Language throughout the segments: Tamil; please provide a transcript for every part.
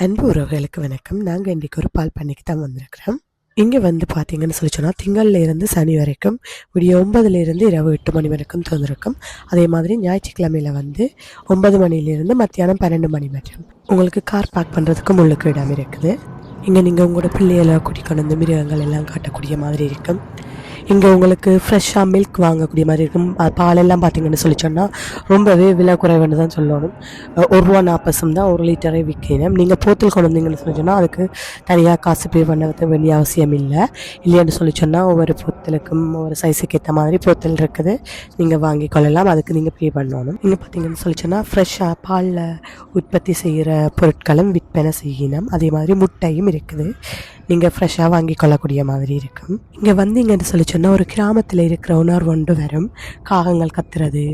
அன்பு உறவுகளுக்கு வணக்கம். நாங்கள் இன்றைக்கி ஒரு பால் பண்ணைக்கு தான் வந்திருக்கிறோம். இங்கே வந்து பார்த்தீங்கன்னு சொல்லி சொன்னால் திங்கள்ல இருந்து சனி வரைக்கும் விடிய 9லேருந்து இரவு 8 மணி வரைக்கும் திறந்திருக்கும். அதே மாதிரி ஞாயிற்றுக்கிழமையில் வந்து 9 மணிலேருந்து மத்தியானம் 12 மணி வரைக்கும் உங்களுக்கு கார் பார்க் பண்ணுறதுக்கு முள்ளுக்கு இடம் இருக்குது. இங்கே நீங்கள் உங்களோட பிள்ளைகளை கூட்டிக்கொண்டு வந்து மிருகங்கள் எல்லாம் காட்டக்கூடிய மாதிரி இருக்கும். இங்கே உங்களுக்கு ஃப்ரெஷ்ஷாக மில்க் வாங்கக்கூடிய மாதிரி இருக்கும். பாலெல்லாம் பார்த்தீங்கன்னு சொல்லி சொன்னால் ரொம்பவே விலை குறைவுன்னு தான் சொல்லணும். ₹1.40 தான் 1 லிட்டரே விற்கணும். நீங்கள் போத்தல் கொண்டு வந்தீங்கன்னு சொல்லி சொன்னால் அதுக்கு தனியாக காசு பே பண்ண வேண்டிய அவசியம் இல்லை. இல்லைன்னு சொல்லி சொன்னால் ஒவ்வொரு போத்தலுக்கும் ஒவ்வொரு சைஸுக்கு ஏற்ற மாதிரி போத்தல் இருக்குது, நீங்கள் வாங்கி கொள்ளலாம். அதுக்கு நீங்கள் பே பண்ணணும். இங்கே பார்த்தீங்கன்னு சொல்லி சொன்னால் ஃப்ரெஷ்ஷாக பாலில் உற்பத்தி செய்கிற பொருட்களும் விற்பனை செய்யணும். அதே மாதிரி முட்டையும் இருக்குது, நீங்கள் ஃப்ரெஷ்ஷாக வாங்கி கொள்ளக்கூடிய மாதிரி இருக்கும். இங்கே வந்தீங்கன்னு சொல்லி சொன்னால் ஒரு கிராமத்தில் இருக்கிற உணர்வு ஒன்று வரும். காகங்கள் கத்துறது,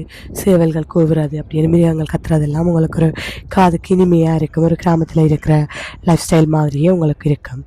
சேவல்கள் கூவுறது, அப்படின்னு மிருகங்கள் கத்துறது எல்லாம் உங்களுக்கு ஒரு காதுக்கு இனிமையாக இருக்கும். ஒரு கிராமத்தில் இருக்கிற லைஃப் ஸ்டைல் மாதிரியே உங்களுக்கு இருக்கும்.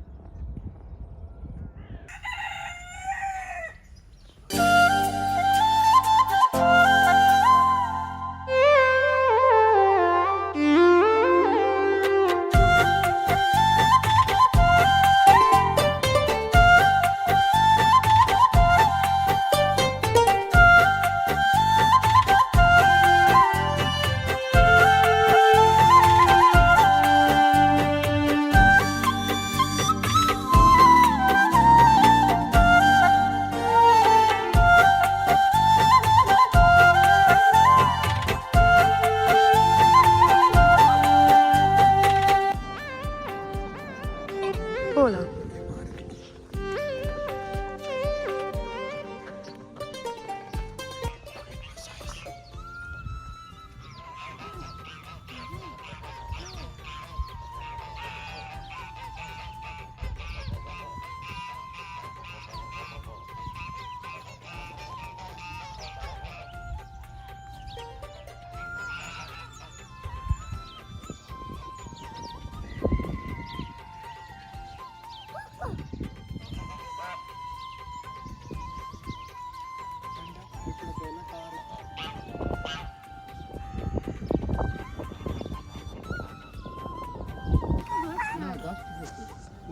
போகலாம்.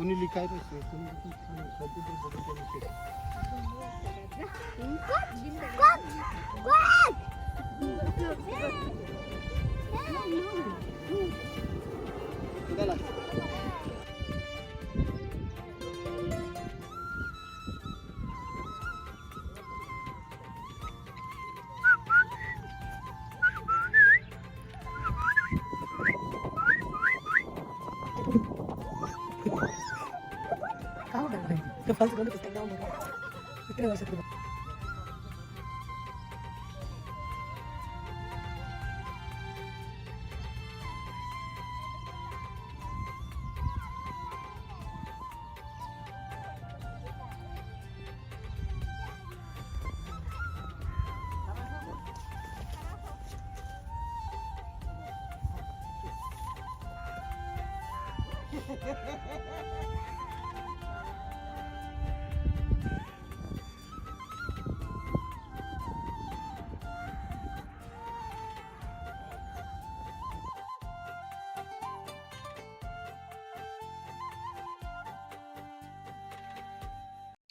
Unili काय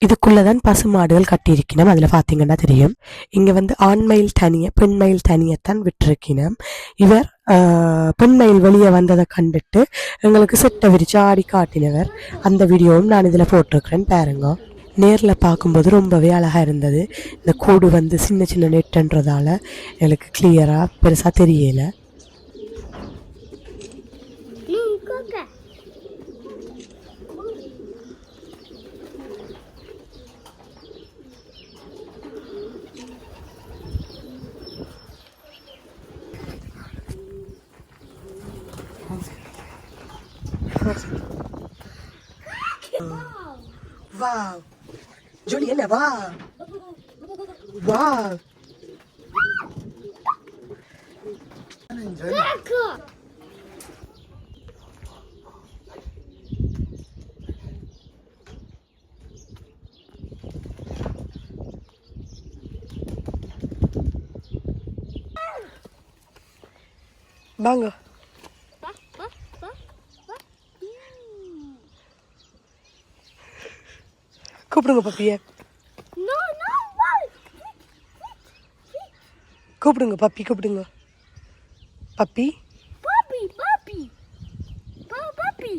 இதுக்குள்ளதான் பசு மாடுகள் கட்டியிருக்கணும். அதில் பார்த்தீங்கன்னா தெரியும். இங்கே வந்து ஆண்மயில் தனியை பெண்மயில் தனியைத்தான் விட்டுருக்கணும். இவர் பெண்மயில் வெளியே வந்ததை கண்டுட்டு எங்களுக்கு செட்டை விரிச்சு ஆடி காட்டினவர். அந்த வீடியோவும் நான் இதில் போட்டிருக்கிறேன், பாருங்க. நேரில் பார்க்கும்போது ரொம்பவே அழகாக இருந்தது. இந்த கூடு வந்து சின்ன சின்ன நெட்டுன்றதால எனக்கு கிளியராக பெருசாக தெரியலை. Wow, Juliana, wow, wow. வாங்க. கூப்பிடுங்க பப்பியை. No, no, no. கூப்பிடுங்க பப்பி, கூப்பிடுங்க puppy. Puppy, puppy. Puppy,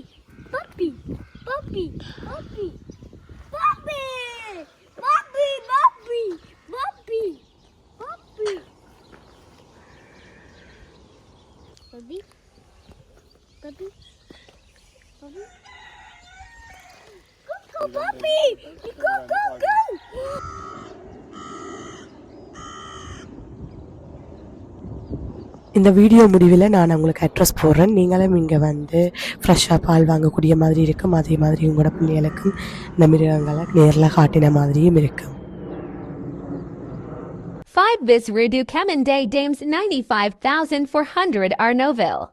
puppy, puppy, puppy. Puppy! Puppy, puppy, puppy, puppy. Puppy, puppy, puppy. Go, puppy! Go, go, go! இந்த வீடியோ முடிவில் நான் உங்களுக்கு அட்ரஸ் போடுறேன். நீங்களும் இங்கே வந்து ஃப்ரெஷ்ஷாக பால் வாங்கக்கூடிய மாதிரி இருக்கும். அதே மாதிரி உங்களோட பிள்ளைகளுக்கும் இந்த மிருகங்களை நேரில் காட்டின மாதிரியும் இருக்கும். 5 bis Rudu Kemen Day Dames 95,400 Arnoville.